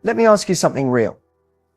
Let me ask you something real.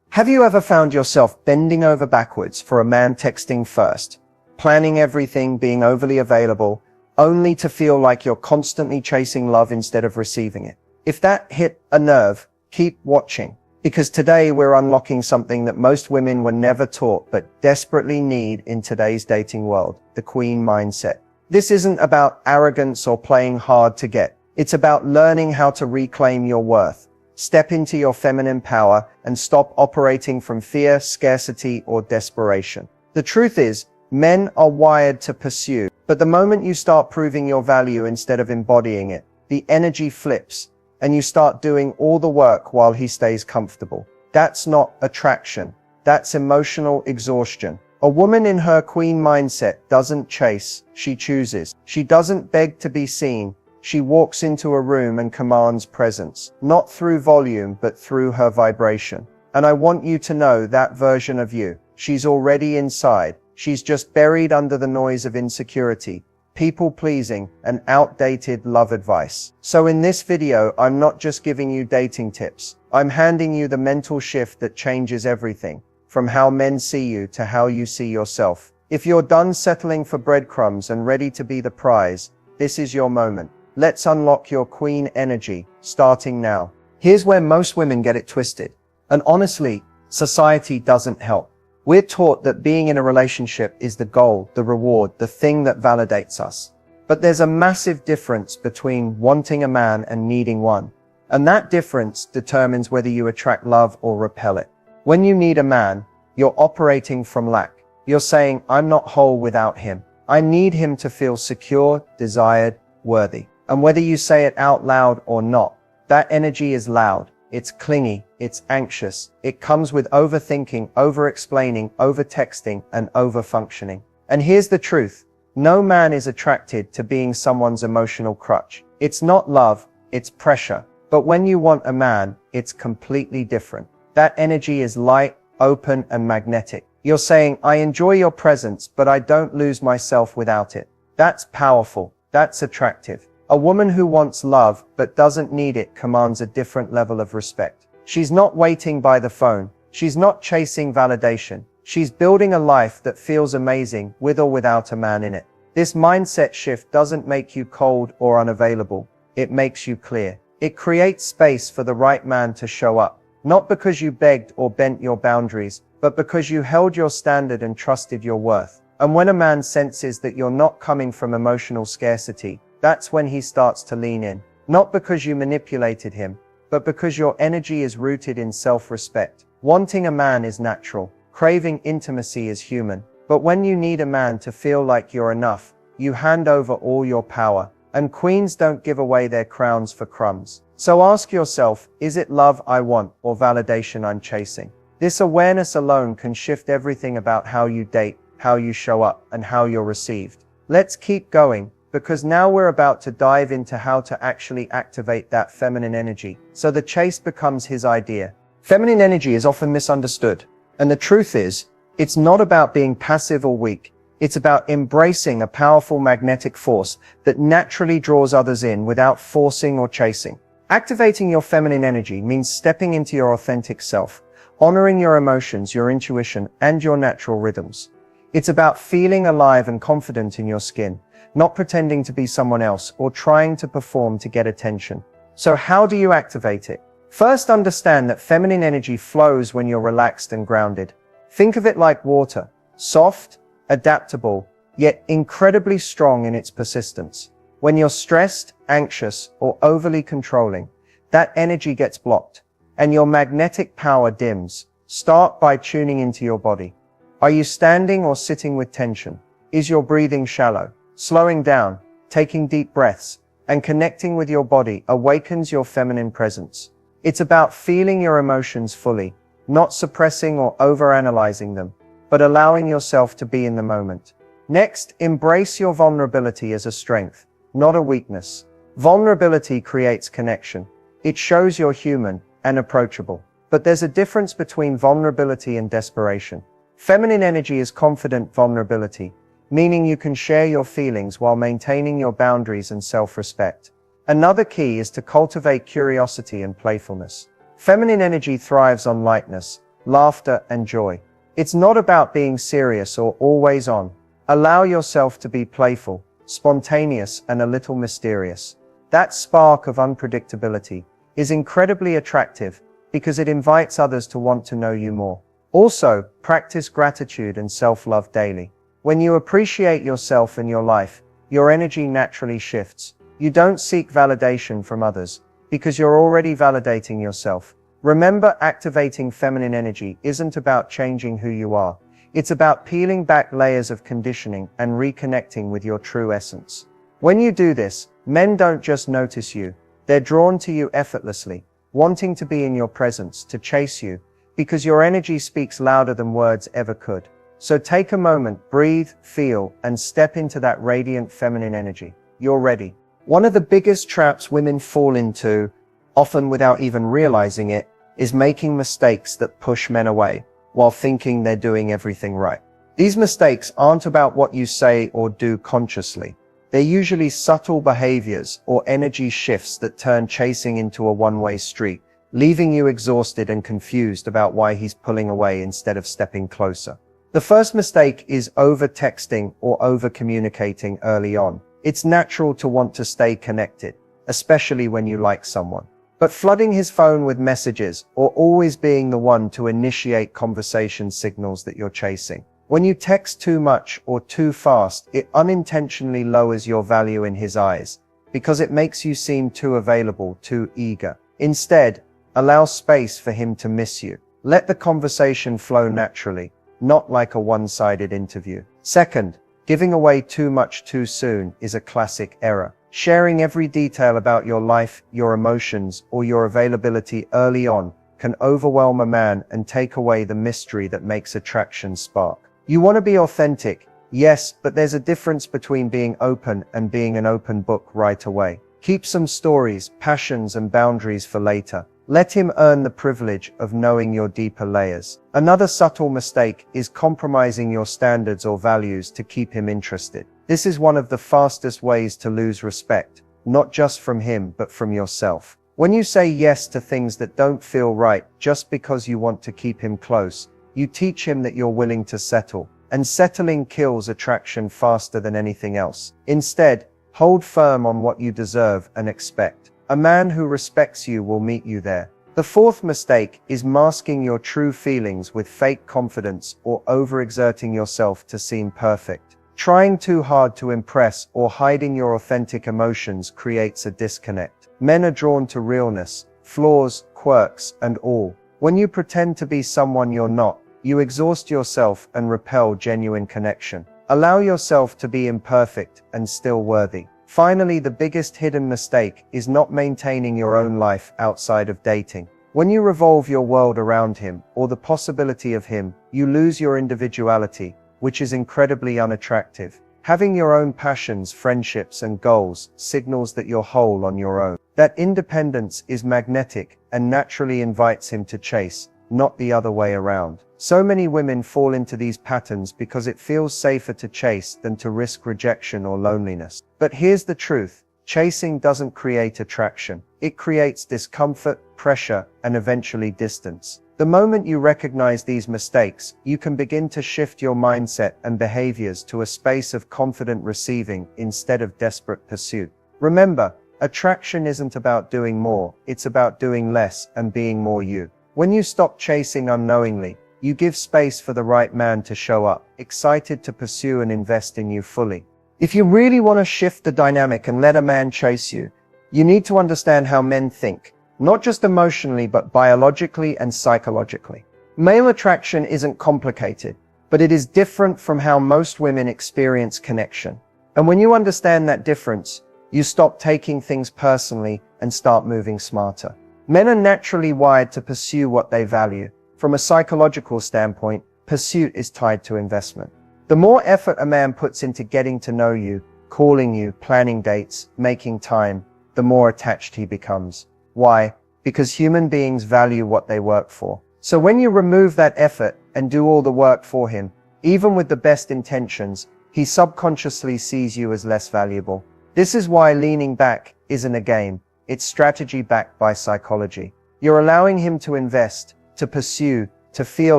Have you ever found yourself bending over backwards for a man texting first, planning everything, being overly available, only to feel like you're constantly chasing love instead of receiving it? If that hit a nerve, keep watching, because today we're unlocking something that most women were never taught but desperately need in today's dating world: the queen mindset. This isn't about arrogance or playing hard to get. It's about learning how to reclaim your worth, step into your feminine power, and stop operating from fear, scarcity, or desperation. The truth is, men are wired to pursue, but the moment you start proving your value instead of embodying it, the energy flips, and you start doing all the work while he stays comfortable. That's not attraction. That's emotional exhaustion. A woman in her queen mindset doesn't chase, she chooses. She doesn't beg to be seen. She walks into a room and commands presence, not through volume, but through her vibration. And I want you to know that version of you. She's already inside. She's just buried under the noise of insecurity, people-pleasing, and outdated love advice. So in this video, I'm not just giving you dating tips. I'm handing you the mental shift that changes everything, from how men see you to how you see yourself. If you're done settling for breadcrumbs and ready to be the prize, this is your moment. Let's unlock your queen energy, starting now. Here's where most women get it twisted. And honestly, society doesn't help. We're taught that being in a relationship is the goal, the reward, the thing that validates us. But there's a massive difference between wanting a man and needing one. And that difference determines whether you attract love or repel it. When you need a man, you're operating from lack. You're saying, I'm not whole without him. I need him to feel secure, desired, worthy. And whether you say it out loud or not, that energy is loud. It's clingy, it's anxious, it comes with overthinking, over-explaining, over-texting, and over-functioning. And here's the truth. No man is attracted to being someone's emotional crutch. It's not love, it's pressure. But when you want a man, it's completely different. That energy is light, open, and magnetic. You're saying, I enjoy your presence, but I don't lose myself without it. That's powerful. That's attractive. A woman who wants love but doesn't need it commands a different level of respect. She's not waiting by the phone. She's not chasing validation. She's building a life that feels amazing with or without a man in it. This mindset shift doesn't make you cold or unavailable. It makes you clear. It creates space for the right man to show up. Not because you begged or bent your boundaries, but because you held your standard and trusted your worth. And when a man senses that you're not coming from emotional scarcity, that's when he starts to lean in. Not because you manipulated him, but because your energy is rooted in self-respect. Wanting a man is natural. Craving intimacy is human. But when you need a man to feel like you're enough, you hand over all your power. And queens don't give away their crowns for crumbs. So ask yourself, is it love I want or validation I'm chasing? This awareness alone can shift everything about how you date, how you show up, and how you're received. Let's keep going, because now we're about to dive into how to actually activate that feminine energy, so the chase becomes his idea. Feminine energy is often misunderstood, and the truth is, it's not about being passive or weak. It's about embracing a powerful magnetic force that naturally draws others in without forcing or chasing. Activating your feminine energy means stepping into your authentic self, honoring your emotions, your intuition, and your natural rhythms. It's about feeling alive and confident in your skin, not pretending to be someone else or trying to perform to get attention. So how do you activate it? First, understand that feminine energy flows when you're relaxed and grounded. Think of it like water, soft, adaptable, yet incredibly strong in its persistence. When you're stressed, anxious, or overly controlling, that energy gets blocked, and your magnetic power dims. Start by tuning into your body. Are you standing or sitting with tension? Is your breathing shallow? Slowing down, taking deep breaths, and connecting with your body awakens your feminine presence. It's about feeling your emotions fully, not suppressing or overanalyzing them, but allowing yourself to be in the moment. Next, embrace your vulnerability as a strength, not a weakness. Vulnerability creates connection. It shows you're human and approachable. But there's a difference between vulnerability and desperation. Feminine energy is confident vulnerability, meaning you can share your feelings while maintaining your boundaries and self-respect. Another key is to cultivate curiosity and playfulness. Feminine energy thrives on lightness, laughter, and joy. It's not about being serious or always on. Allow yourself to be playful, spontaneous, and a little mysterious. That spark of unpredictability is incredibly attractive because it invites others to want to know you more. Also, practice gratitude and self-love daily. When you appreciate yourself and your life, your energy naturally shifts. You don't seek validation from others because you're already validating yourself. Remember, activating feminine energy isn't about changing who you are. It's about peeling back layers of conditioning and reconnecting with your true essence. When you do this, men don't just notice you. They're drawn to you effortlessly, wanting to be in your presence, to chase you, because your energy speaks louder than words ever could. So take a moment, breathe, feel, and step into that radiant feminine energy. You're ready. One of the biggest traps women fall into, often without even realizing it, is making mistakes that push men away, while thinking they're doing everything right. These mistakes aren't about what you say or do consciously. They're usually subtle behaviors or energy shifts that turn chasing into a one-way street, leaving you exhausted and confused about why he's pulling away instead of stepping closer. The first mistake is over-texting or over-communicating early on. It's natural to want to stay connected, especially when you like someone. But flooding his phone with messages or always being the one to initiate conversation signals that you're chasing. When you text too much or too fast, it unintentionally lowers your value in his eyes because it makes you seem too available, too eager. Instead, allow space for him to miss you. Let the conversation flow naturally, not like a one-sided interview. Second, giving away too much too soon is a classic error. Sharing every detail about your life, your emotions, or your availability early on can overwhelm a man and take away the mystery that makes attraction spark. You want to be authentic, yes, but there's a difference between being open and being an open book right away. Keep some stories, passions, and boundaries for later. Let him earn the privilege of knowing your deeper layers. Another subtle mistake is compromising your standards or values to keep him interested. This is one of the fastest ways to lose respect, not just from him, but from yourself. When you say yes to things that don't feel right just because you want to keep him close, you teach him that you're willing to settle, and settling kills attraction faster than anything else. Instead, hold firm on what you deserve and expect. A man who respects you will meet you there. The fourth mistake is masking your true feelings with fake confidence or overexerting yourself to seem perfect. Trying too hard to impress or hiding your authentic emotions creates a disconnect. Men are drawn to realness, flaws, quirks, and all. When you pretend to be someone you're not, you exhaust yourself and repel genuine connection. Allow yourself to be imperfect and still worthy. Finally, the biggest hidden mistake is not maintaining your own life outside of dating. When you revolve your world around him or the possibility of him, you lose your individuality, which is incredibly unattractive. Having your own passions, friendships, and goals signals that you're whole on your own. That independence is magnetic and naturally invites him to chase, not the other way around. So many women fall into these patterns because it feels safer to chase than to risk rejection or loneliness. But here's the truth. Chasing doesn't create attraction. It creates discomfort, pressure, and eventually distance. The moment you recognize these mistakes, you can begin to shift your mindset and behaviors to a space of confident receiving instead of desperate pursuit. Remember, attraction isn't about doing more, it's about doing less and being more you. When you stop chasing unknowingly, you give space for the right man to show up, excited to pursue and invest in you fully. If you really want to shift the dynamic and let a man chase you, you need to understand how men think, not just emotionally, but biologically and psychologically. Male attraction isn't complicated, but it is different from how most women experience connection. And when you understand that difference, you stop taking things personally and start moving smarter. Men are naturally wired to pursue what they value. From a psychological standpoint, pursuit is tied to investment. The more effort a man puts into getting to know you, calling you, planning dates, making time, the more attached he becomes. Why? Because human beings value what they work for. So when you remove that effort and do all the work for him, even with the best intentions, he subconsciously sees you as less valuable. This is why leaning back isn't a game, it's strategy backed by psychology. You're allowing him to invest, to pursue, to feel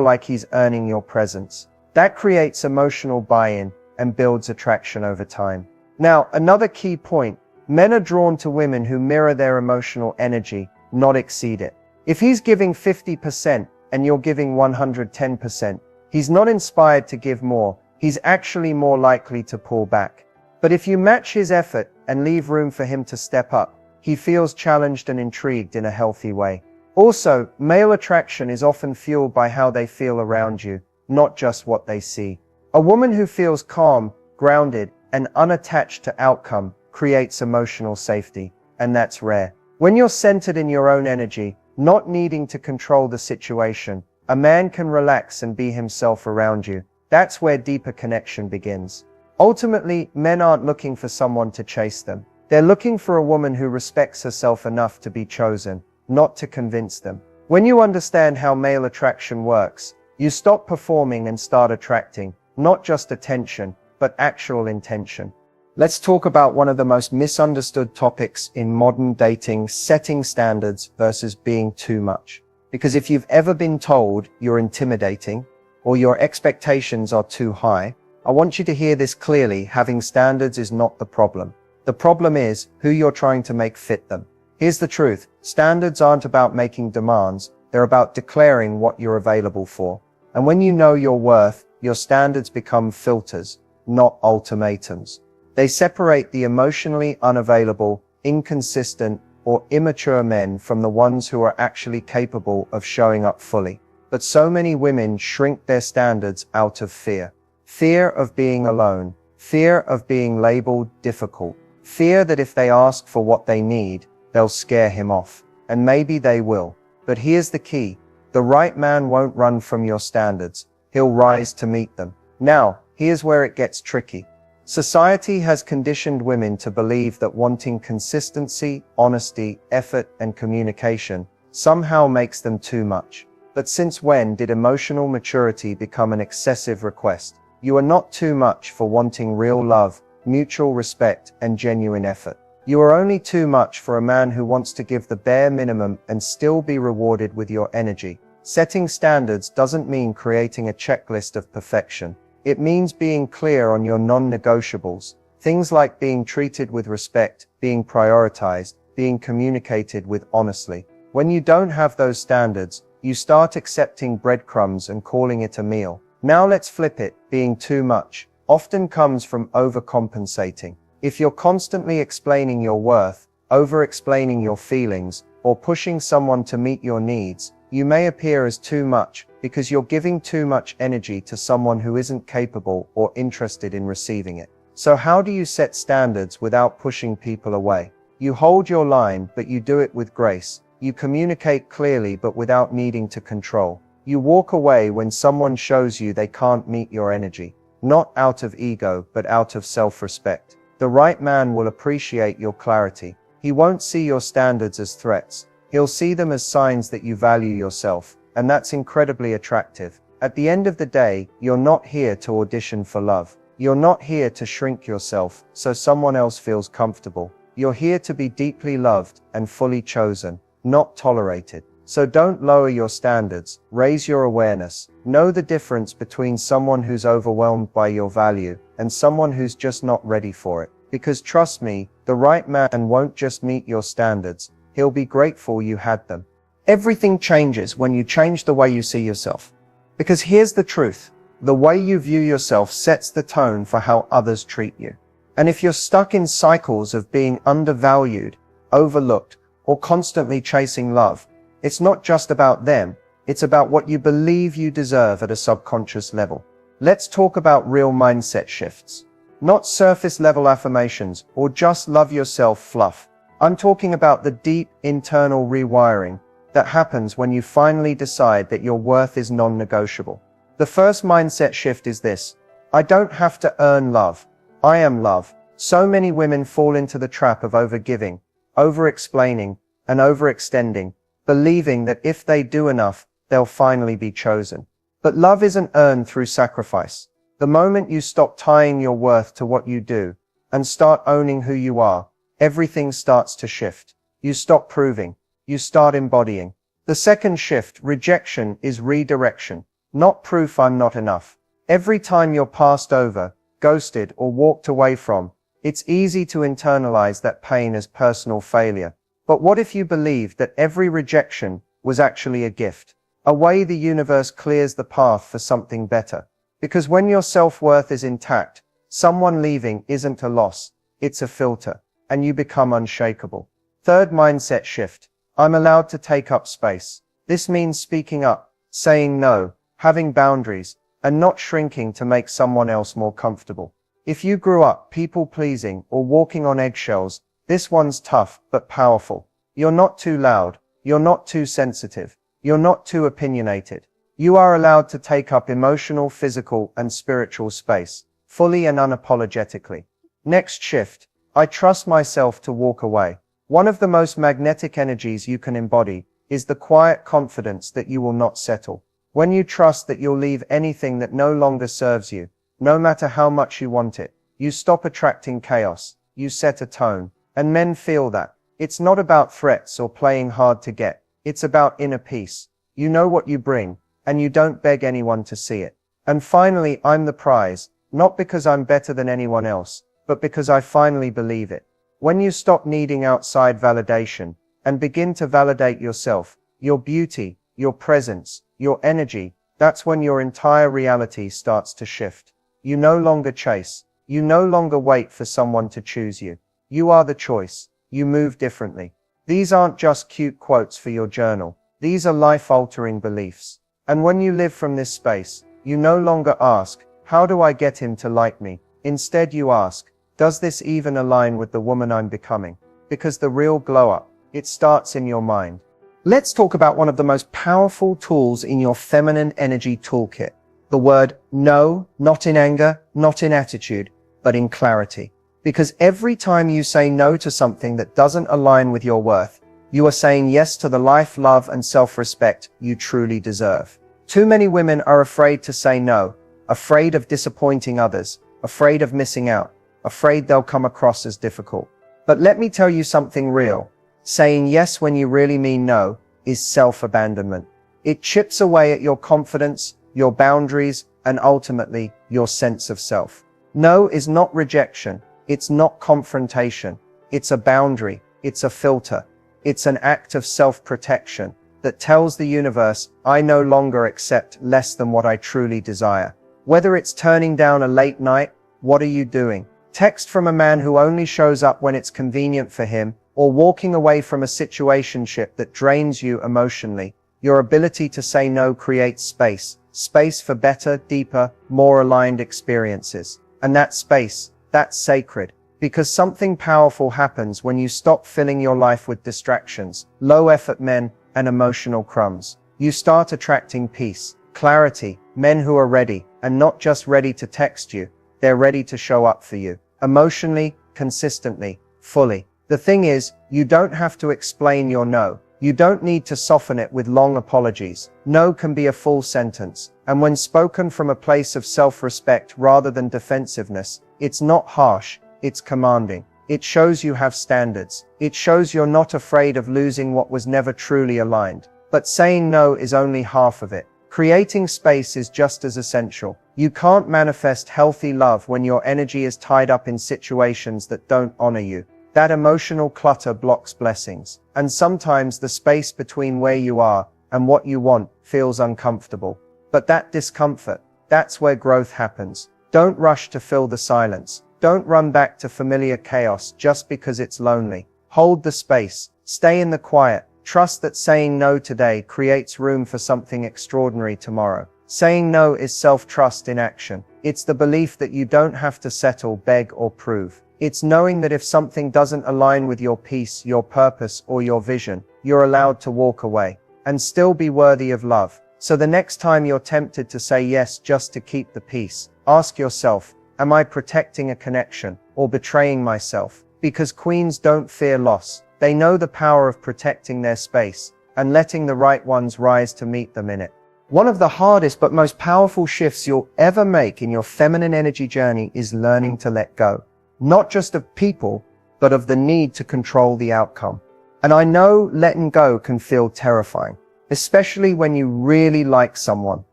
like he's earning your presence. That creates emotional buy-in and builds attraction over time. Now, another key point, men are drawn to women who mirror their emotional energy, not exceed it. If he's giving 50% and you're giving 110%, he's not inspired to give more, he's actually more likely to pull back. But if you match his effort and leave room for him to step up, he feels challenged and intrigued in a healthy way. Also, male attraction is often fueled by how they feel around you, not just what they see. A woman who feels calm, grounded, and unattached to outcome creates emotional safety, and that's rare. When you're centered in your own energy, not needing to control the situation, a man can relax and be himself around you. That's where deeper connection begins. Ultimately, men aren't looking for someone to chase them. They're looking for a woman who respects herself enough to be chosen, not to convince them. When you understand how male attraction works, you stop performing and start attracting, not just attention, but actual intention. Let's talk about one of the most misunderstood topics in modern dating, setting standards versus being too much. Because if you've ever been told you're intimidating or your expectations are too high, I want you to hear this clearly. Having standards is not the problem. The problem is who you're trying to make fit them. Here's the truth. Standards aren't about making demands. They're about declaring what you're available for. And when you know your worth, your standards become filters, not ultimatums. They separate the emotionally unavailable, inconsistent, or immature men from the ones who are actually capable of showing up fully. But so many women shrink their standards out of fear. Fear of being alone. Fear of being labeled difficult. Fear that if they ask for what they need, they'll scare him off. And maybe they will. But here's the key. The right man won't run from your standards. He'll rise to meet them. Now, here's where it gets tricky. Society has conditioned women to believe that wanting consistency, honesty, effort, and communication somehow makes them too much. But since when did emotional maturity become an excessive request? You are not too much for wanting real love, mutual respect, and genuine effort. You are only too much for a man who wants to give the bare minimum and still be rewarded with your energy. Setting standards doesn't mean creating a checklist of perfection. It means being clear on your non-negotiables, things like being treated with respect, being prioritized, being communicated with honestly. When you don't have those standards, you start accepting breadcrumbs and calling it a meal. Now let's flip it. Being too much often comes from overcompensating. If you're constantly explaining your worth, over-explaining your feelings, or pushing someone to meet your needs, you may appear as too much because you're giving too much energy to someone who isn't capable or interested in receiving it. So how do you set standards without pushing people away? You hold your line, but you do it with grace. You communicate clearly, but without needing to control. You walk away when someone shows you they can't meet your energy, not out of ego, but out of self-respect. The right man will appreciate your clarity. He won't see your standards as threats. He'll see them as signs that you value yourself, and that's incredibly attractive. At the end of the day, you're not here to audition for love. You're not here to shrink yourself so someone else feels comfortable. You're here to be deeply loved and fully chosen, not tolerated. So don't lower your standards, raise your awareness. Know the difference between someone who's overwhelmed by your value and someone who's just not ready for it. Because trust me, the right man won't just meet your standards. He'll be grateful you had them. Everything changes when you change the way you see yourself. Because here's the truth. The way you view yourself sets the tone for how others treat you. And if you're stuck in cycles of being undervalued, overlooked, or constantly chasing love, it's not just about them. It's about what you believe you deserve at a subconscious level. Let's talk about real mindset shifts. Not surface level affirmations or just love yourself fluff. I'm talking about the deep internal rewiring that happens when you finally decide that your worth is non-negotiable. The first mindset shift is this: I don't have to earn love. I am love. So many women fall into the trap of overgiving, over-explaining, and overextending, believing that if they do enough, they'll finally be chosen. But love isn't earned through sacrifice. The moment you stop tying your worth to what you do and start owning who you are, everything starts to shift. You stop proving. You start embodying. The second shift, rejection, is redirection, not proof I'm not enough. Every time you're passed over, ghosted, or walked away from, it's easy to internalize that pain as personal failure. But what if you believed that every rejection was actually a gift? A way the universe clears the path for something better. Because when your self-worth is intact, someone leaving isn't a loss, it's a filter, and you become unshakable. Third mindset shift. I'm allowed to take up space. This means speaking up, saying no, having boundaries, and not shrinking to make someone else more comfortable. If you grew up people-pleasing or walking on eggshells, this one's tough but powerful. You're not too loud, you're not too sensitive, you're not too opinionated. You are allowed to take up emotional, physical, and spiritual space, fully and unapologetically. Next shift. I trust myself to walk away. One of the most magnetic energies you can embody is the quiet confidence that you will not settle. When you trust that you'll leave anything that no longer serves you, no matter how much you want it, you stop attracting chaos, you set a tone, and men feel that. It's not about threats or playing hard to get, it's about inner peace. You know what you bring, and you don't beg anyone to see it. And finally, I'm the prize, not because I'm better than anyone else, but because I finally believe it. When you stop needing outside validation and begin to validate yourself, your beauty, your presence, your energy, that's when your entire reality starts to shift. You no longer chase. You no longer wait for someone to choose you. You are the choice. You move differently. These aren't just cute quotes for your journal. These are life-altering beliefs. And when you live from this space, you no longer ask, how do I get him to like me? Instead you ask, does this even align with the woman I'm becoming? Because the real glow-up, it starts in your mind. Let's talk about one of the most powerful tools in your feminine energy toolkit. The word no, not in anger, not in attitude, but in clarity. Because every time you say no to something that doesn't align with your worth, you are saying yes to the life, love, and self-respect you truly deserve. Too many women are afraid to say no, afraid of disappointing others, afraid of missing out, afraid they'll come across as difficult. But let me tell you something real. Saying yes when you really mean no is self-abandonment. It chips away at your confidence, your boundaries, and ultimately, your sense of self. No is not rejection. It's not confrontation. It's a boundary. It's a filter. It's an act of self-protection that tells the universe, I no longer accept less than what I truly desire. Whether it's turning down a late night, what are you doing? Text from a man who only shows up when it's convenient for him, or walking away from a situationship that drains you emotionally. Your ability to say no creates space for better, deeper, more aligned experiences. And that space, that's sacred, because something powerful happens when you stop filling your life with distractions, low-effort men, and emotional crumbs. You start attracting peace, clarity, men who are ready, and not just ready to text you, they're ready to show up for you. Emotionally, consistently, fully. The thing is, you don't have to explain your no. You don't need to soften it with long apologies. No can be a full sentence, and when spoken from a place of self-respect rather than defensiveness, it's not harsh, it's commanding. It shows you have standards. It shows you're not afraid of losing what was never truly aligned. But saying no is only half of it. Creating space is just as essential. You can't manifest healthy love when your energy is tied up in situations that don't honor you. That emotional clutter blocks blessings. And sometimes the space between where you are and what you want feels uncomfortable. But that discomfort, that's where growth happens. Don't rush to fill the silence. Don't run back to familiar chaos just because it's lonely. Hold the space. Stay in the quiet. Trust that saying no today creates room for something extraordinary tomorrow. Saying no is self-trust in action. It's the belief that you don't have to settle, beg, or prove. It's knowing that if something doesn't align with your peace, your purpose, or your vision, you're allowed to walk away and still be worthy of love. So the next time you're tempted to say yes just to keep the peace, ask yourself, am I protecting a connection or betraying myself? Because queens don't fear loss. They know the power of protecting their space and letting the right ones rise to meet them in it. One of the hardest but most powerful shifts you'll ever make in your feminine energy journey is learning to let go. Not just of people, but of the need to control the outcome. And I know letting go can feel terrifying. especially when you really like someone,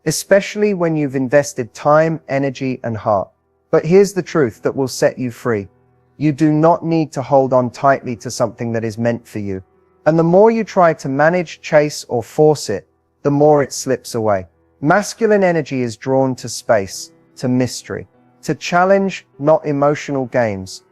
especially when you've invested time, energy, and heart. But here's the truth that will set you free. You do not need to hold on tightly to something that is meant for you. And the more you try to manage, chase, or force it, the more it slips away. Masculine energy is drawn to space, to mystery, to challenge, not emotional games,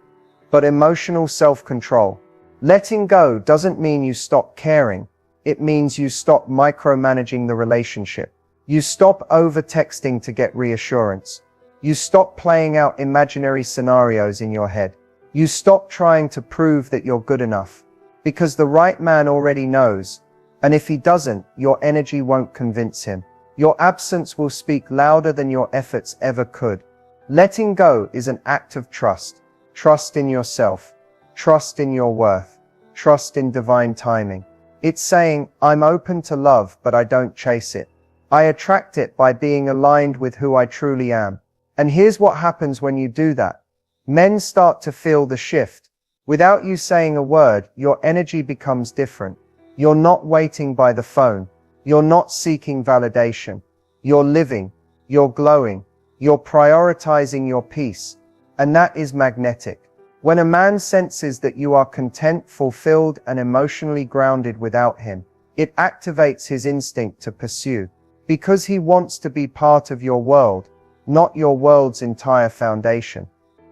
but emotional self-control. Letting go doesn't mean you stop caring. It means you stop micromanaging the relationship. You stop over-texting to get reassurance. You stop playing out imaginary scenarios in your head. You stop trying to prove that you're good enough. Because the right man already knows. And if he doesn't, your energy won't convince him. Your absence will speak louder than your efforts ever could. Letting go is an act of trust. Trust in yourself. Trust in your worth. Trust in divine timing. It's saying, I'm open to love, but I don't chase it. I attract it by being aligned with who I truly am. And here's what happens when you do that. Men start to feel the shift. Without you saying a word, your energy becomes different. You're not waiting by the phone. You're not seeking validation. You're living. You're glowing. You're prioritizing your peace. And that is magnetic. When a man senses that you are content, fulfilled, and emotionally grounded without him, it activates his instinct to pursue. Because he wants to be part of your world, not your world's entire foundation.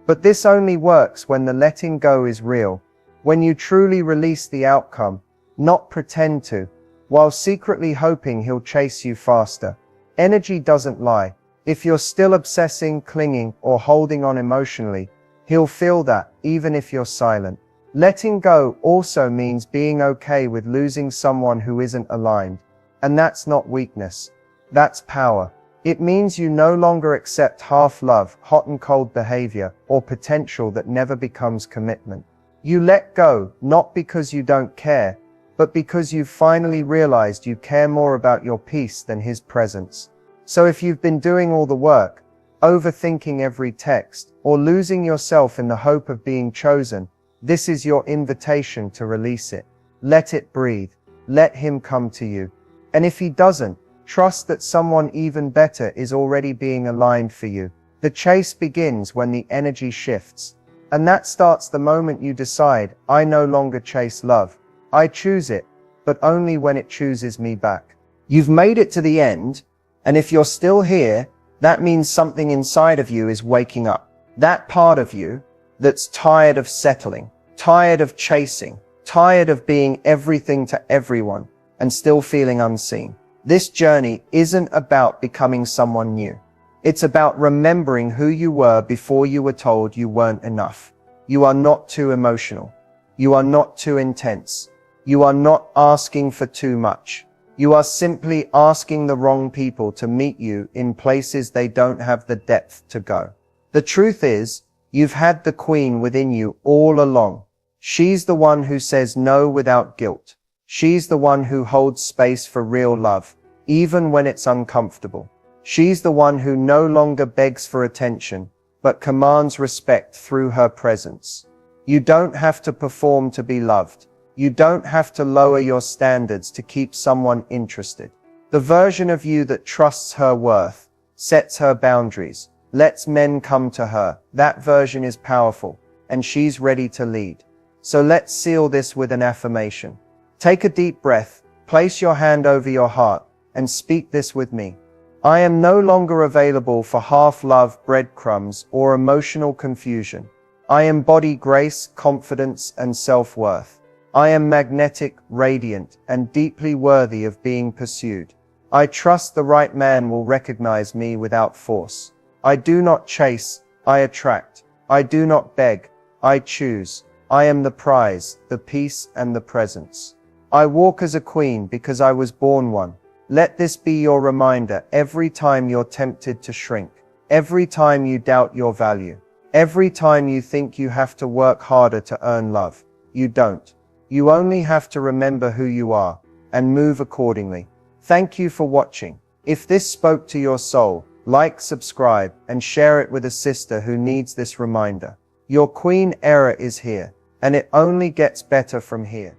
But this only works when the letting go is real. When you truly release the outcome, not pretend to, while secretly hoping he'll chase you faster. Energy doesn't lie. If you're still obsessing, clinging, or holding on emotionally, he'll feel that, even if you're silent. Letting go also means being okay with losing someone who isn't aligned. And that's not weakness. That's power. It means you no longer accept half love, hot and cold behavior, or potential that never becomes commitment. You let go, not because you don't care, but because you've finally realized you care more about your peace than his presence. So if you've been doing all the work, overthinking every text, or losing yourself in the hope of being chosen, this is your invitation to release it. Let it breathe. Let him come to you. And if he doesn't, trust that someone even better is already being aligned for you. The chase begins when the energy shifts. And that starts the moment you decide, I no longer chase love. I choose it, but only when it chooses me back. You've made it to the end, and if you're still here, that means something inside of you is waking up. That part of you that's tired of settling, tired of chasing, tired of being everything to everyone, and still feeling unseen. This journey isn't about becoming someone new. It's about remembering who you were before you were told you weren't enough. You are not too emotional. You are not too intense. You are not asking for too much. You are simply asking the wrong people to meet you in places they don't have the depth to go. The truth is, you've had the queen within you all along. She's the one who says no without guilt. She's the one who holds space for real love, even when it's uncomfortable. She's the one who no longer begs for attention, but commands respect through her presence. You don't have to perform to be loved. You don't have to lower your standards to keep someone interested. The version of you that trusts her worth, sets her boundaries, lets men come to her, that version is powerful, and she's ready to lead. So let's seal this with an affirmation. Take a deep breath, place your hand over your heart, and speak this with me. I am no longer available for half-love, breadcrumbs, or emotional confusion. I embody grace, confidence, and self-worth. I am magnetic, radiant, and deeply worthy of being pursued. I trust the right man will recognize me without force. I do not chase, I attract. I do not beg, I choose. I am the prize, the peace, and the presence. I walk as a queen because I was born one. Let this be your reminder every time you're tempted to shrink, every time you doubt your value, every time you think you have to work harder to earn love. You don't. You only have to remember who you are and move accordingly. Thank you for watching. If this spoke to your soul, like, subscribe, and share it with a sister who needs this reminder. Your queen era is here, and it only gets better from here.